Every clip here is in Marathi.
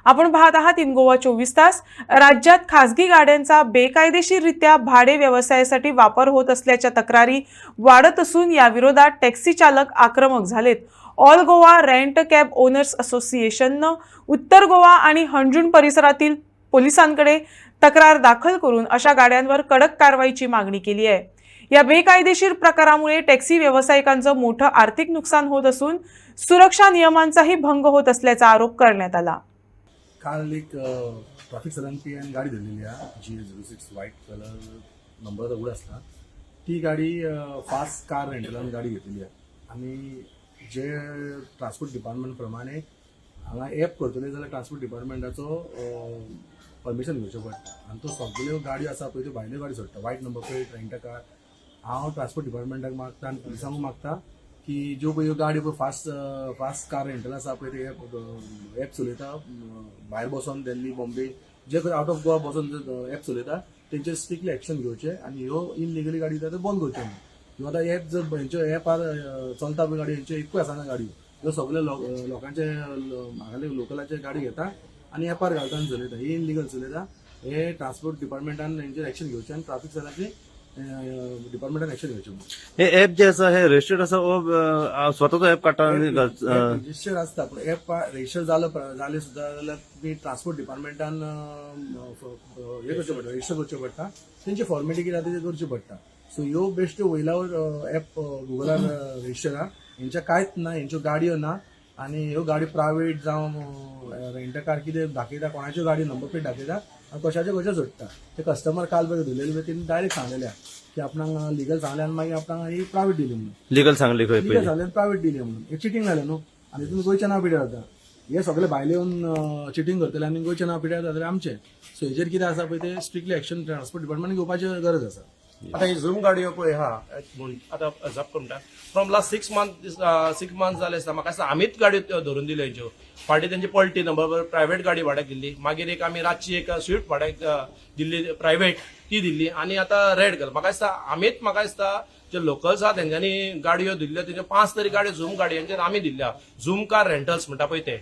आपण पाहत आहात इन गोवा 24 तास। राज्यात खासगी गाड्यांचा बेकायदेशीररित्या भाडे व्यवसायासाठी वापर होत असल्याच्या तक्रारी वाढत असून या विरोधात टॅक्सी चालक आक्रमक झालेत। All Goa rent cab owners असोसिएशननं उत्तर गोवा आणि हंजुन परिसरातील पोलिसांकडे तक्रार दाखल करून अशा गाड्यांवर कडक कारवाईची मागणी केली आहे। या बेकायदेशीर प्रकारामुळे टॅक्सी व्यावसायिकांचं मोठं आर्थिक नुकसान होत असून सुरक्षा नियमांचाही भंग होत असल्याचा आरोप करण्यात आला। काल एक ट्रॅफिक सदनपीन गाडी धरलेली आहे GS06 व्हाईट कलर नंबर उघड असला ती गाडी फास्ट कार रेंटलान गाडी घेतलेली आहे आणि जे ट्रान्सपोर्ट डिपार्टमेंट प्रमाणे हांगा एप करतले जाल्यार ट्रान्सपोर्ट डिपार्टमेंटाचो परमिशन घेवचें पडटा आणि तो सगळ्यो गाडयो आसा पळय त्यो भायल्यो गाडी सोडटा white number plate rent car. हांव ट्रान्सपोर्ट डिपार्टमेंटाक मागता आनी पुलिसांक मागता की ज्यो पळय ह्यो गाडी पळय फास्ट कार रेंटल आसा पळय ते एप चलयता भायर बसोन दिल्ली बॉम्बे जे खंय आउट ऑफ गोवा बसोन एप चलयता तेंचेर स्ट्रिक्टली एक्शन घेवचें आनी ह्यो इनलिगली गाडी ते बंद करच्यो न्हू। ह्यो आतां एप जर हेंच्यो एपार चलता पळय गाडी हेंच्यो एकूय आसाना गाडयो ह्यो सगळे लोकांचे हांगाले लोकलाचे गाडी घेता आनी एपार घालता आनी चलयता ही इनलिगल चलयता। हे ट्रान्सपोर्ट डिपार्टमेंटान हेंचेर एक्शन घेवचें आनी ट्राफीक सरांची डिपार्टमेंटान एक्शन घेवचें। हे ऍप जे आसा हे रजिस्टर्ड आसा वो स्वताचो ऍप काडटा रजिस्टर आसता पण ऍप रजिस्टर जाले सुद्दां जाल्यार तुमी ट्रान्सपोर्ट डिपार्टमेंटान हे करचें पडटा रजिस्टर करचें पडटा तेंची फॉर्मेलिटी कितें आसा तें करची पडटा। सो ह्यो बेश्ट्यो वयल्यावर ऍप गुगलार रजिस्टर आहा हेंच्या कांयच ना हेंच्यो गाडयो ना आनी ह्यो गाडी प्रायवेट जावं रेंट कार कितें दाखयता कोणाच्यो गाडी नंबर प्लेट दाखयता आनी कशाचे कशें सोडटा ते कस्टमर काल पळय धरलेले पळय तेणी डायरेक्ट सांगलेल्या की आपणाक लिगल सांगलें आनी मागीर आपणाक ही प्रायवेट दिली म्हणून लीगल सांगली खंय लिगल सांगलें प्रायवेट दिली म्हणून हे चिटींग जालें न्हू। आनी तुमी गोंयचें नांव पिड्यार जाता हे सगळे भायले येवन चिटींग करतले आनी गोंयचें नांव पिड्यार जातलें आमचें। सो हेजेर कितें आसा पळय ते स्ट्रिक्टली एक्शन ट्रान्सपोर्ट डिपार्टमेंट घेवपाची गरज आसा। आता ही झूम गाडयो पळय आता झप म्हणटा फ्रॉम लास्ट 6 मंथ जाले आसता म्हाका आमीच गाडयो धरून दिल्यो हेंच्यो फाटीं तेंची पलटी नंबर प्रायवेट गाडी भाड्याक दिल्ली मागीर एक आमी रातची एक स्विफ्ट भाड्याक दिल्ली प्रायवेट ती दिल्ली आनी आतां रेड कलर म्हाका दिसता आमीच म्हाका दिसता जे लोकल्स आहा तेंच्यांनी गाडयो दिल्ल्यो तेजे 5 तरी गाडयो झूम गाडयांचेर आमी दिल्ल्या झूम कार रेंटल्स म्हणटा पळय ते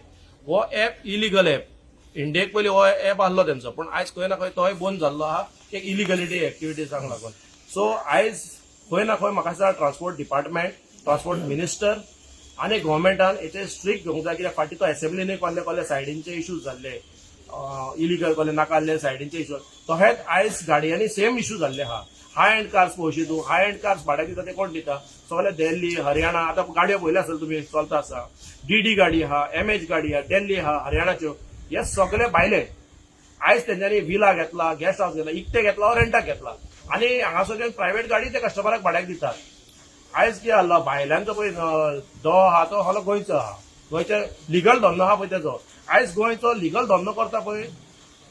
हो ऍप इलिगल ऍप इंडियेक पयलीं हो ऍप आहलो तेंचो पण आयज खंय ना खंय तोय बंद जाल्लो आहा एक इलिगलिटी एक्टिविटीजांक लागून। सो आयज खंय ना खंय म्हाका दिसता ट्रान्सपोर्ट डिपार्टमेंट ट्रान्सपोर्ट मिनिस्टर आनी गव्हर्मेंटान हेचेर स्ट्रिक्ट घेवंक जाय कित्याक फाटीं तो असेंब्लीन कसले सायडींचे इश्यूज जाल्ले इलिगल कसले नाका सायडींचे इश्यूज तशेंच आयज गाडयांनी सेम इश्यू जाल्ले आहा। हाय एंड कार्स पळोवशी तूं हाय एंड कार्स भाड्याक दिता ते कोण दिता सगळे दिल्ली हरियाणा आतां गाडयो पळयल्यो आसतल्यो तुमी चलता आसा DD गाडी आहा MH गाडी आहा दिल्ली आहा हरियाणाच्यो हे सगळे भायले आयज तेंच्यांनी विला घेतला गेस्ट हाऊस घेतला इकते घेतला वा रेंटाक घेतला आनी हांगासर प्रायवेट गाडी ते कस्टमराक भाड्याक दितात। आयज कितें जाल्लो भायल्यांचो पळय दो आहा तो हालो गोंयचो आहा गोंयचे लिगल धंदो आहा पळय तेजो आयज गोंयचो लिगल धंदो करता पळय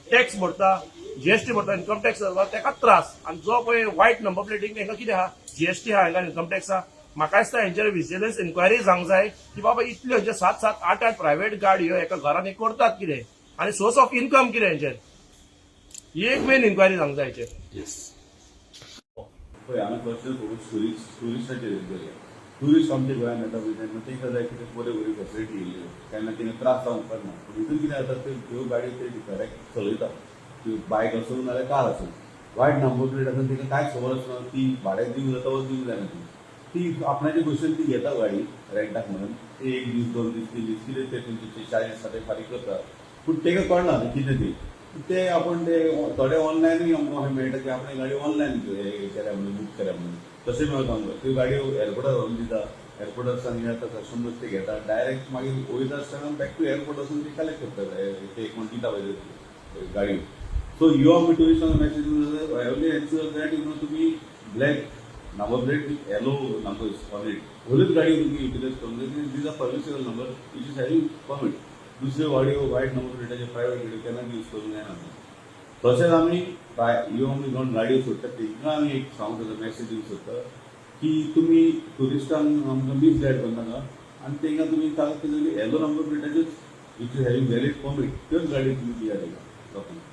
टॅक्स भरता GST भरता इन्कम टॅक्स भरता तेका त्रास आनी जो पळय व्हाईट नंबर प्लेटीक तेंका कितें आहा GST आहा हांगा इन्कम टॅक्स आहा। म्हाका दिसता हेंचेर विजिलन्स इन्क्वायरी जावंक जाय की बाबा इतल्यो हेंचे 7-7, 8-8 प्रायवेट गाडयो एका घरान करतात कितें आनी सोर्स ऑफ इन्कम कितें हेंचेर ही एक मेन इन्क्वायरी जावंक जाय हेचेर। पळय हांवें पर्सनल टुरिस्टाचेर केल्या टुरिस्ट आमच्या गोंयांत येता पळय तेन्ना तांकां जाय कितें बऱ्यो बऱ्यो फॅसिलिटी येयल्यो केन्ना कितें त्रास जावंक उपकारना पूण हितून कितें जाता त्यो गाडयो ते करेक्ट चलयता त्यो बायक आसूं नाल्यार कार आसूं व्हायट नंबर प्लेट आसा तिका कांयच खबर आसना ती भाड्याक दिवंक जाता वा दिवंक जायना ती आपणाचे भशेन ती घेता गाडी रेंटाक म्हणून 1 दीस 2 दीस 3 दीस कितें ते तुमचे चार्जीस आसा ते फारीक करता पूण ताका कळना कितें ते आपण ते थोडे ऑनलायनूय आमकां मेळटा की आपणे गाडी ऑनलायन हे केल्या म्हणून बूक केल्या म्हणून तशें मेळटा आमकां त्यो गाडयो एअरपोर्टार व्हरून दिता एअरपोर्टार येता कस्टमर्स ते घेता डायरेक्ट मागीर वयता आसतना बॅक टू एअरपोर्ट वचून ते कलेक्ट करता ते कोण दिता पळय गाडयो। सो ह्यो आमी टुरिस्टांक message only ensure that you know तुमी black number plate with yellow numbers on it व्हडल्योच गाडयो तुमी युटिलायज करूंक जाय these are permissible number which is having permit. दुसऱ्यो गाडयो व्हायट नंबर प्लेटाचे प्रायवेट गाडयो केन्ना यूज करूंक जायना तशेंच आमी ह्यो आमी दोन गाडयो सोडटा तांकां आमी एक सांगूंक सोदता मेसेज दिवंक सोदता की तुमी टुरिस्टांक आमकां मिसगायड करनाका आनी तांकां तुमी येलो नंबर प्लेटाच्योच which is having valid permit त्योच गाडयो तुमी दियात लोकांक।